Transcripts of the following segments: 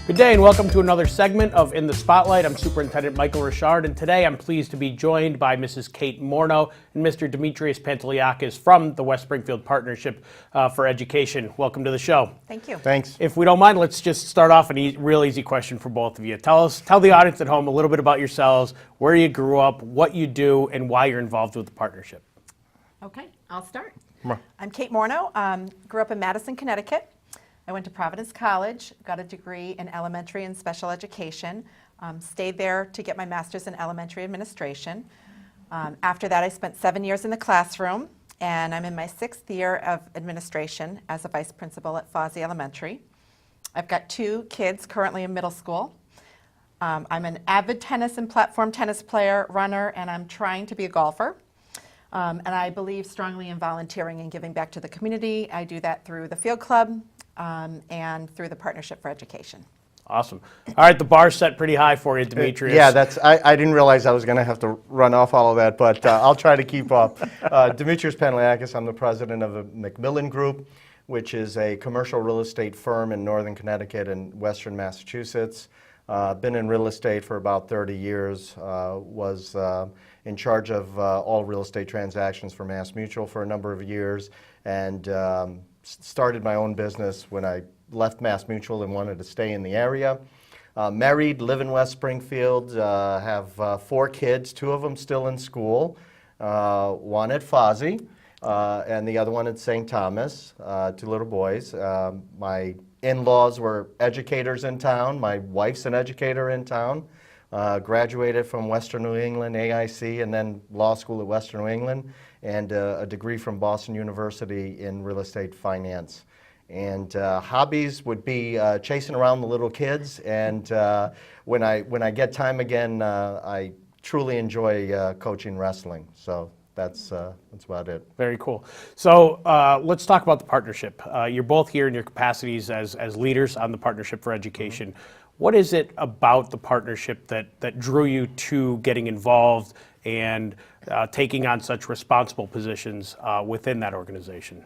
Good day and welcome to another segment of In the Spotlight. I'm Superintendent Michael Richard, and today I'm pleased to be joined by Mrs. Kate Morneau and Mr. Demetrios Panteleakis from the West Springfield Partnership for Education. Welcome to the show. Thank you. Thanks. If we don't mind, let's just start off a real easy question for both of you. Tell the audience at home a little bit about yourselves, where you grew up, what you do, and why you're involved with the partnership. Okay, I'll start. on. I'm Kate Morneau. Grew up in Madison, Connecticut. I went to Providence College, got a degree in elementary and special education, stayed there to get my master's in elementary administration. After that, I spent 7 years in the classroom, and I'm in my 6th year of administration as a vice principal at Fawsey Elementary. I've got 2 kids currently in middle school. I'm an avid tennis and platform tennis player, runner, and I'm trying to be a golfer. And I believe strongly in volunteering and giving back to the community. I do that through the field club and through the Partnership for Education. Awesome. All right, the bar's set pretty high for you, Demetrios. Yeah, I didn't realize I was going to have to run off all of that, but I'll try to keep up. Demetrios Panteleakis, I'm the president of the Macmillan Group, which is a commercial real estate firm in northern Connecticut and western Massachusetts. Been in real estate for about 30 years, was in charge of all real estate transactions for MassMutual for a number of years, and started my own business when I left MassMutual and wanted to stay in the area. Married, live in West Springfield, have 4 kids, 2 of them still in school, one at Fawsey and the other one at St. Thomas, 2 little boys. My in-laws were educators in town. My wife's an educator in town. Graduated from Western New England, AIC, and then law school at Western New England, and a degree from Boston University in real estate finance. And hobbies would be chasing around the little kids, and when I get time again, I truly enjoy coaching wrestling. So that's about it. Very cool. So let's talk about the partnership. You're both here in your capacities as leaders on the Partnership for Education. What is it about the partnership that drew you to getting involved and taking on such responsible positions within that organization?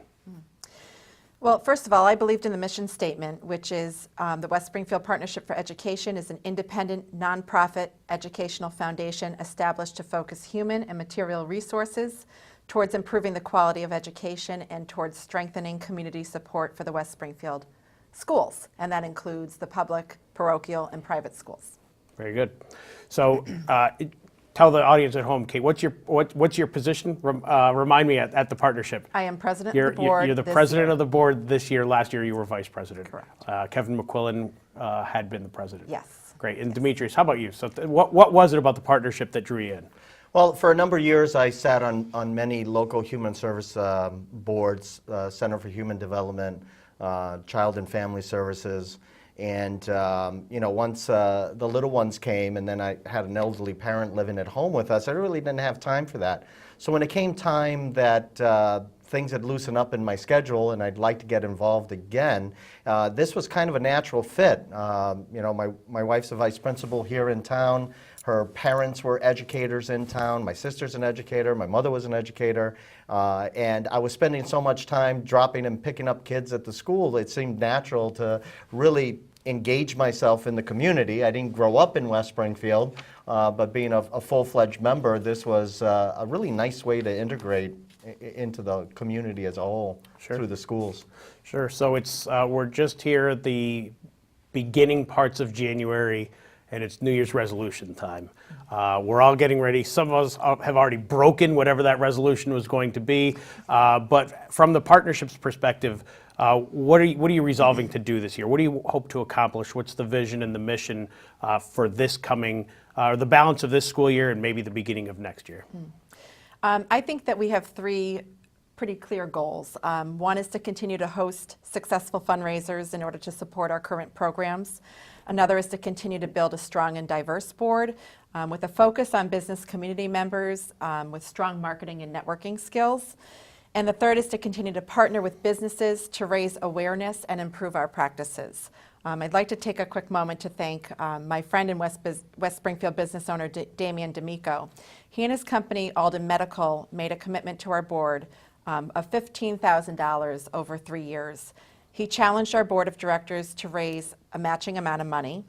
Well, first of all, I believed in the mission statement, which is the West Springfield Partnership for Education is an independent, nonprofit educational foundation established to focus human and material resources towards improving the quality of education and towards strengthening community support for the West Springfield schools, and that includes the public, parochial, and private schools. Very good. So tell the audience at home, Kate, what's your position? Remind me at the partnership. I am president of the board. You're the president of the board this year. Last year you were vice president. Correct. Kevin McQuillan had been the president. Yes. Great. And Demetrios, how about you? So what was it about the partnership that drew you in? Well, for a number of years, I sat on many local human service boards, Center for Human Development, Child and Family Services, and once the little ones came, and then I had an elderly parent living at home with us, I really didn't have time for that. So when it came time that things had loosened up in my schedule and I'd like to get involved again, this was kind of a natural fit. My wife's a vice principal here in town. Her parents were educators in town. My sister's an educator. My mother was an educator. And I was spending so much time dropping and picking up kids at the school, it seemed natural to really engage myself in the community. I didn't grow up in West Springfield, but being a full-fledged member, this was a really nice way to integrate into the community as a whole. Sure. Through the schools. Sure. So it's we're just here at the beginning parts of January, and it's New Year's resolution time. We're all getting ready. Some of us have already broken whatever that resolution was going to be. But from the partnership's perspective, what are you resolving to do this year? What do you hope to accomplish? What's the vision and the mission for this coming, the balance of this school year and maybe the beginning of next year? I think that we have 3 pretty clear goals. One is to continue to host successful fundraisers in order to support our current programs. Another is to continue to build a strong and diverse board with a focus on business community members with strong marketing and networking skills. And the third is to continue to partner with businesses to raise awareness and improve our practices. I'd like to take a quick moment to thank my friend and West Springfield business owner, Damian D'Amico. He and his company, Alden Medical, made a commitment to our board of $15,000 over 3 years. He challenged our board of directors to raise a matching amount of money,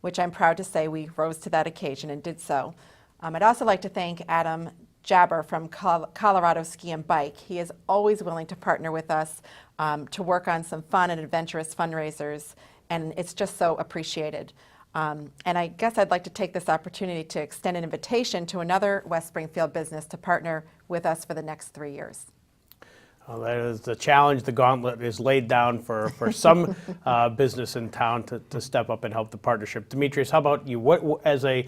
which I'm proud to say we rose to that occasion and did so. I'd also like to thank Adam Jabber from Colorado Ski and Bike. He is always willing to partner with us to work on some fun and adventurous fundraisers, and it's just so appreciated. And I guess I'd like to take this opportunity to extend an invitation to another West Springfield business to partner with us for the next 3 years. Well, that is the challenge. The gauntlet is laid down for some business in town to step up and help the partnership. Demetrios, how about you? What as a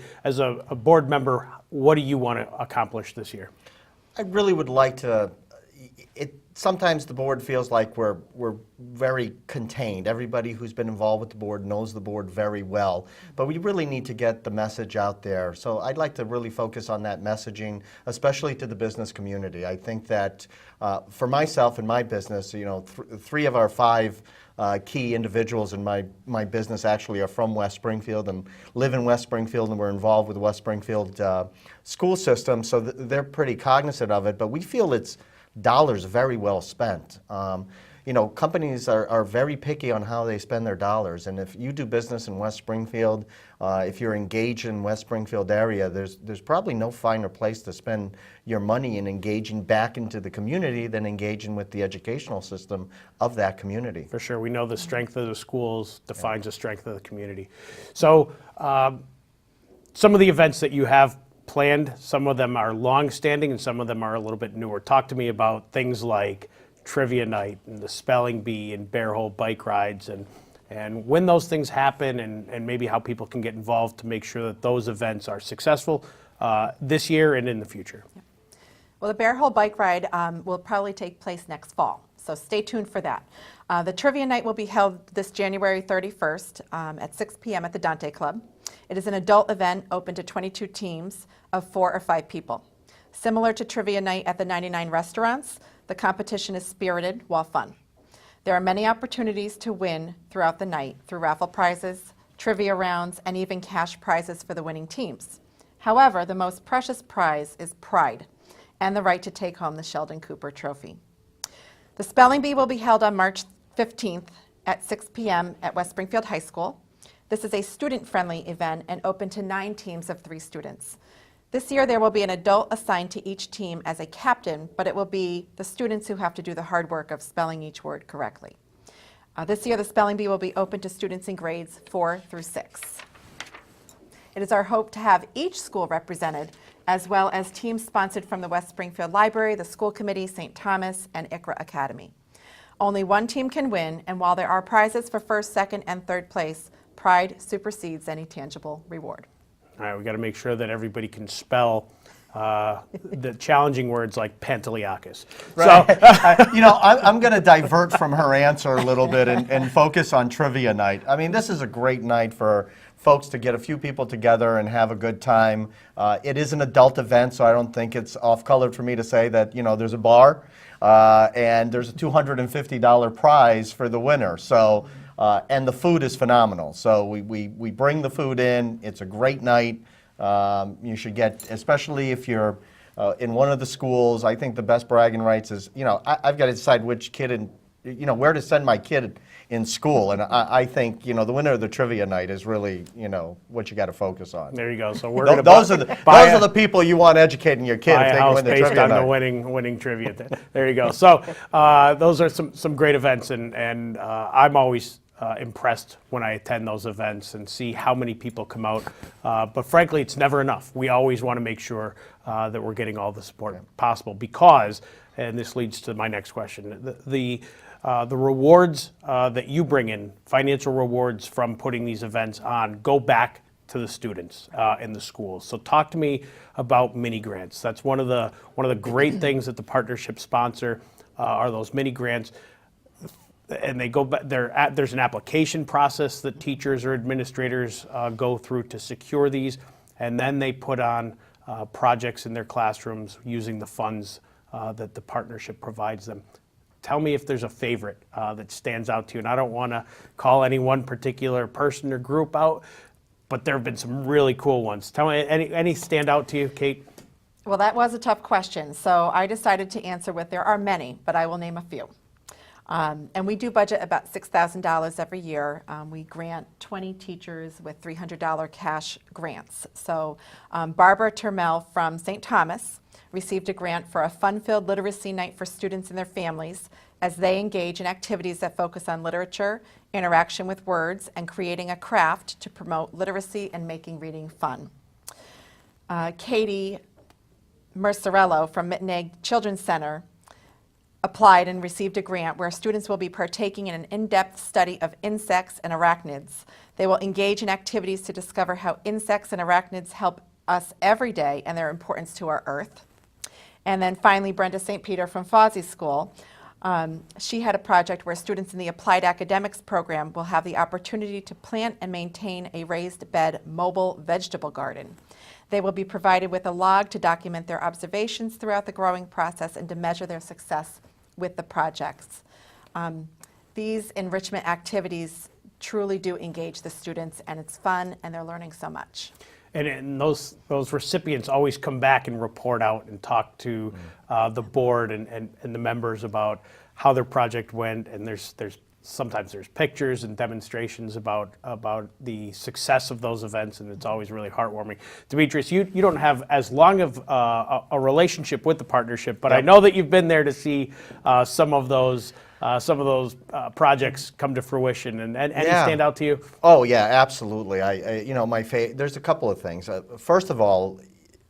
board member, what do you want to accomplish this year? I really would like to. Sometimes the board feels like we're very contained. Everybody who's been involved with the board knows the board very well, but we really need to get the message out there. So I'd like to really focus on that messaging, especially to the business community. I think that for myself and my business, you know, 3 of our 5 key individuals in my business actually are from West Springfield and live in West Springfield, and we're involved with the West Springfield school system, so they're pretty cognizant of it, but we feel it's dollars very well spent. You know, companies are very picky on how they spend their dollars, and if you do business in West Springfield, if you're engaged in West Springfield area, there's probably no finer place to spend your money in engaging back into the community than engaging with the educational system of that community. For sure, we know the strength of the schools defines the strength of the community. So some of the events that you have planned, some of them are long-standing and some of them are a little bit newer. Talk to me about things like trivia night and the spelling bee and bear hole bike rides and when those things happen and maybe how people can get involved to make sure that those events are successful this year and in the future. Well, the bear hole bike ride will probably take place next fall, so stay tuned for that. The trivia night will be held this January 31st at 6 p.m. at the Dante Club. It is an adult event open to 22 teams of 4 or 5 people. Similar to trivia night at the 99 restaurants, the competition is spirited while fun. There are many opportunities to win throughout the night through raffle prizes, trivia rounds, and even cash prizes for the winning teams. However, the most precious prize is pride and the right to take home the Sheldon Cooper Trophy. The spelling bee will be held on March 15th at 6 p.m. at West Springfield High School. This is a student-friendly event and open to 9 teams of 3 students. This year there will be an adult assigned to each team as a captain, but it will be the students who have to do the hard work of spelling each word correctly. This year the spelling bee will be open to students in grades 4 through 6. It is our hope to have each school represented, as well as teams sponsored from the West Springfield Library, the School Committee, St. Thomas, and ICRA Academy. Only one team can win, and while there are prizes for first, second, and third place, pride supersedes any tangible reward. All right, we got to make sure that everybody can spell the challenging words like Panteleakis. Right. So, you know, I'm going to divert from her answer a little bit and focus on trivia night. I mean, this is a great night for folks to get a few people together and have a good time. It is an adult event, so I don't think it's off-colored for me to say that, you know, there's a bar and there's a $250 prize for the winner. So. And the food is phenomenal. So we bring the food in. It's a great night. You should get, especially if you're in one of the schools, I think the best bragging rights is, you know, I've got to decide which kid you know, where to send my kid in school. And I think, you know, the winner of the trivia night is really, you know, what you got to focus on. There you go. So we're going to those are the people you want educating your kid if they can win the trivia based on night. the winning trivia. There you go. So those are some great events, and I'm always impressed when I attend those events and see how many people come out. But frankly, it's never enough. We always want to make sure that we're getting all the support possible because, and this leads to my next question, the rewards that you bring in, financial rewards from putting these events on, go back to the students in the schools. So talk to me about mini grants. That's one of the great things that the partnership sponsor are those mini grants. And they go back, there's an application process that teachers or administrators go through to secure these, and then they put on projects in their classrooms using the funds that the partnership provides them. Tell me if there's a favorite that stands out to you. And I don't want to call any one particular person or group out, but there have been some really cool ones. Tell me, any stand out to you, Kate? Well, that was a tough question, so I decided to answer with there are many, but I will name a few. And we do budget about $6,000 every year. We grant 20 teachers with $300 cash grants. So Barbara Turmel from St. Thomas received a grant for a fun-filled literacy night for students and their families as they engage in activities that focus on literature, interaction with words, and creating a craft to promote literacy and making reading fun. Katie Mercerello from Mittenegg Children's Center applied and received a grant where students will be partaking in an in-depth study of insects and arachnids. They will engage in activities to discover how insects and arachnids help us every day and their importance to our earth. And then finally, Brenda St. Peter from Fawsey School. She had a project where students in the Applied Academics program will have the opportunity to plant and maintain a raised bed mobile vegetable garden. They will be provided with a log to document their observations throughout the growing process and to measure their success with the projects. These enrichment activities truly do engage the students, and it's fun, and they're learning so much. And those recipients always come back and report out and talk to the board and the members about how their project went. And sometimes there's pictures and demonstrations about the success of those events, and it's always really heartwarming. Demetrios, you don't have as long of a relationship with the partnership, but I know that you've been there to see some of those projects come to fruition. And any stand out to you? Oh yeah, absolutely. There's a couple of things. First of all,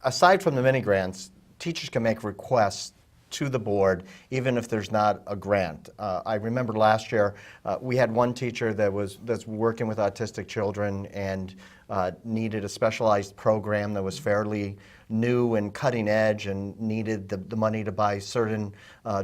aside from the mini grants, teachers can make requests to the board, even if there's not a grant. I remember last year we had one teacher that's working with autistic children and needed a specialized program that was fairly new and cutting edge and needed the money to buy certain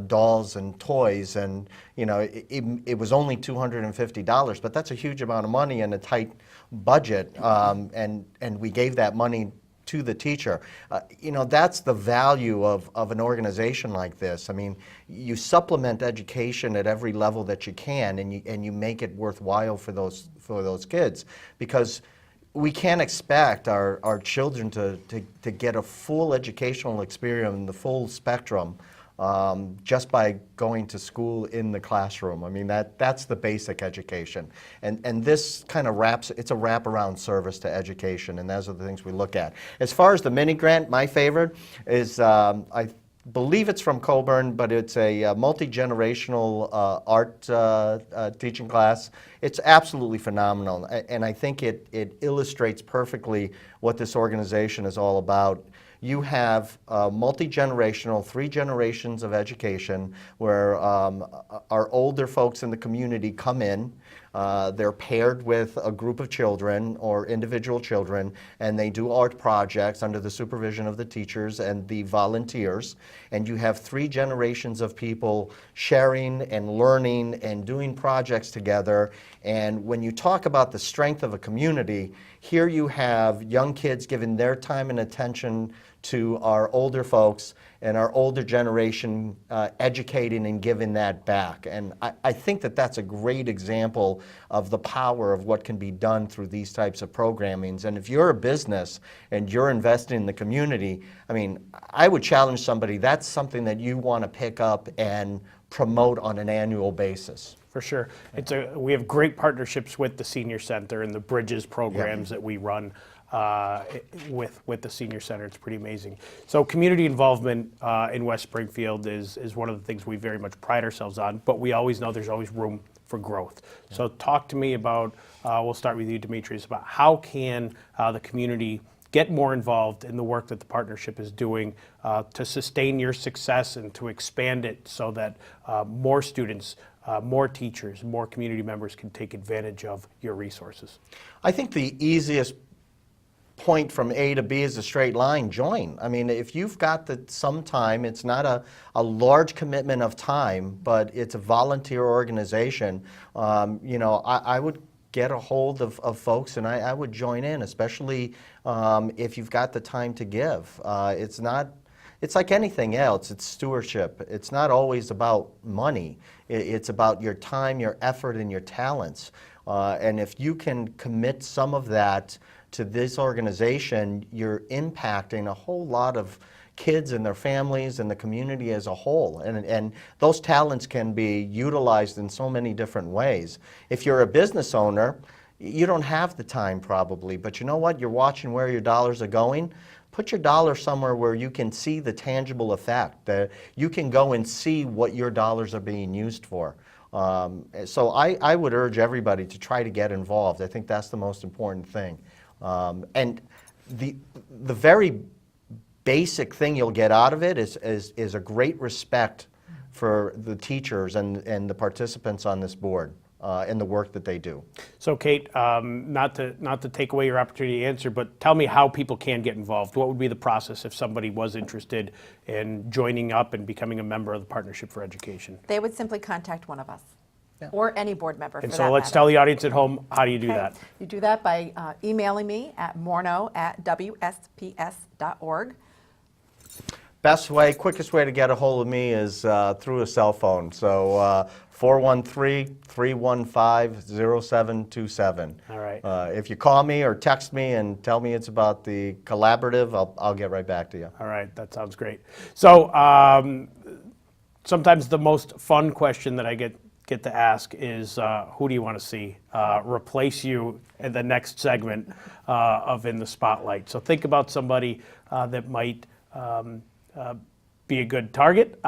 dolls and toys, and it was only $250, but that's a huge amount of money in a tight budget, and we gave that money to the teacher. That's the value of an organization like this. I mean, you supplement education at every level that you can, and you make it worthwhile for those kids, because we can't expect our children to get a full educational experience, the full spectrum, just by going to school in the classroom. I mean, that's the basic education. And this kind of it's a wraparound service to education, and those are the things we look at. As far as the mini grant, my favorite is, I believe it's from Coburn, but it's a multi-generational art teaching class. It's absolutely phenomenal, and I think it illustrates perfectly what this organization is all about. You have multi-generational, 3 generations of education where our older folks in the community come in. They're paired with a group of children or individual children, and they do art projects under the supervision of the teachers and the volunteers. And you have 3 generations of people sharing and learning and doing projects together. And when you talk about the strength of a community, here you have young kids giving their time and attention to our older folks and our older generation educating and giving that back. And I think that that's a great example of the power of what can be done through these types of programmings. And if you're a business and you're investing in the community, I mean, I would challenge somebody, that's something that you want to pick up and promote on an annual basis. For sure. We have great partnerships with the Senior Center and the Bridges programs that we run with the Senior Center. It's pretty amazing. So community involvement in West Springfield is one of the things we very much pride ourselves on, but we always know there's always room for growth. Yeah. So talk to me about, we'll start with you, Demetrios, about how can the community get more involved in the work that the partnership is doing to sustain your success and to expand it so that more students, more teachers, more community members can take advantage of your resources? I think the easiest point from A to B is a straight line. Join. I mean, if you've got some time, it's not a large commitment of time, but it's a volunteer organization. I would get a hold of folks, and I would join in, especially if you've got the time to give. It's like anything else. It's stewardship. It's not always about money. It's about your time, your effort, and your talents. And if you can commit some of that to this organization, you're impacting a whole lot of kids and their families and the community as a whole. And those talents can be utilized in so many different ways. If you're a business owner, you don't have the time probably, but you know what? You're watching where your dollars are going. Put your dollar somewhere where you can see the tangible effect, that you can go and see what your dollars are being used for. So I would urge everybody to try to get involved. I think that's the most important thing. And the very basic thing you'll get out of it is a great respect for the teachers and the participants on this board. And the work that they do. So Kate, not to take away your opportunity to answer, but tell me how people can get involved. What would be the process if somebody was interested in joining up and becoming a member of the Partnership for Education? They would simply contact one of us, or any board member. And for so that let's matter. tell the audience at home, how do you do Okay. that? You do that by emailing me at morneau@wsps.org. Best way, quickest way to get a hold of me is through a cell phone. So 413-315-0727. All right. If you call me or text me and tell me it's about the collaborative, I'll get right back to you. All right, that sounds great. So sometimes the most fun question that I get to ask is, who do you want to see replace you in the next segment of In the Spotlight? So think about somebody that might be a good target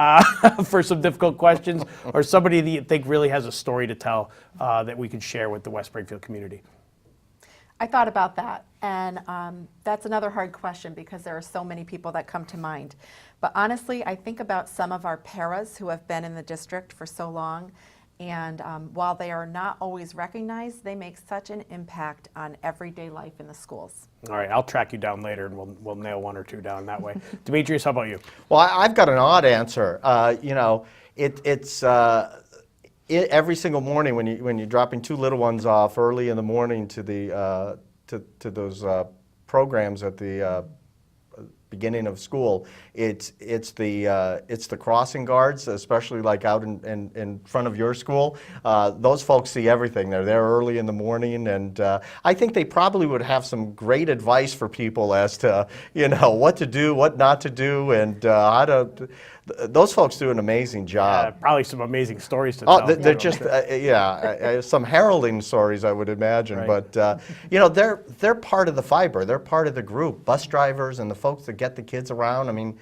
for some difficult questions, or somebody that you think really has a story to tell that we could share with the West Springfield community. I thought about that, and that's another hard question because there are so many people that come to mind. But honestly, I think about some of our paras who have been in the district for so long, and while they are not always recognized, they make such an impact on everyday life in the schools. All right, I'll track you down later, and we'll nail one or two down that way. Demetrios, how about you? Well, I've got an odd answer. It's every single morning when you're dropping two little ones off early in the morning to the to those programs at the beginning of school. It's the crossing guards, especially like out in front of your school. Those folks see everything. They're there early in the morning, and I think they probably would have some great advice for people as to what to do, what not to do, and how to. Those folks do an amazing job. Probably some amazing stories to Oh, tell. they're just some heralding stories, I would imagine. Right. But they're part of the fiber. They're part of the group. Bus drivers and the folks that get the kids around. I mean,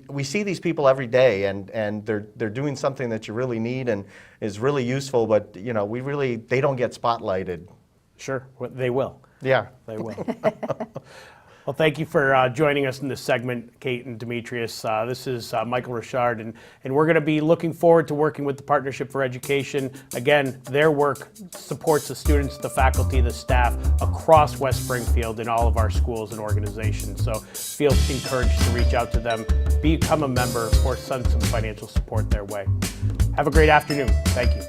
we see these people every day, and they're doing something that you really need and is really useful. But they don't get spotlighted. Sure, they will. Yeah, They will. Well, thank you for joining us in this segment, Kate and Demetrios. This is Michael Richard, and we're going to be looking forward to working with the Partnership for Education. Again, their work supports the students, the faculty, the staff across West Springfield in all of our schools and organizations. So feel encouraged to reach out to them, become a member, or send some financial support their way. Have a great afternoon. Thank you.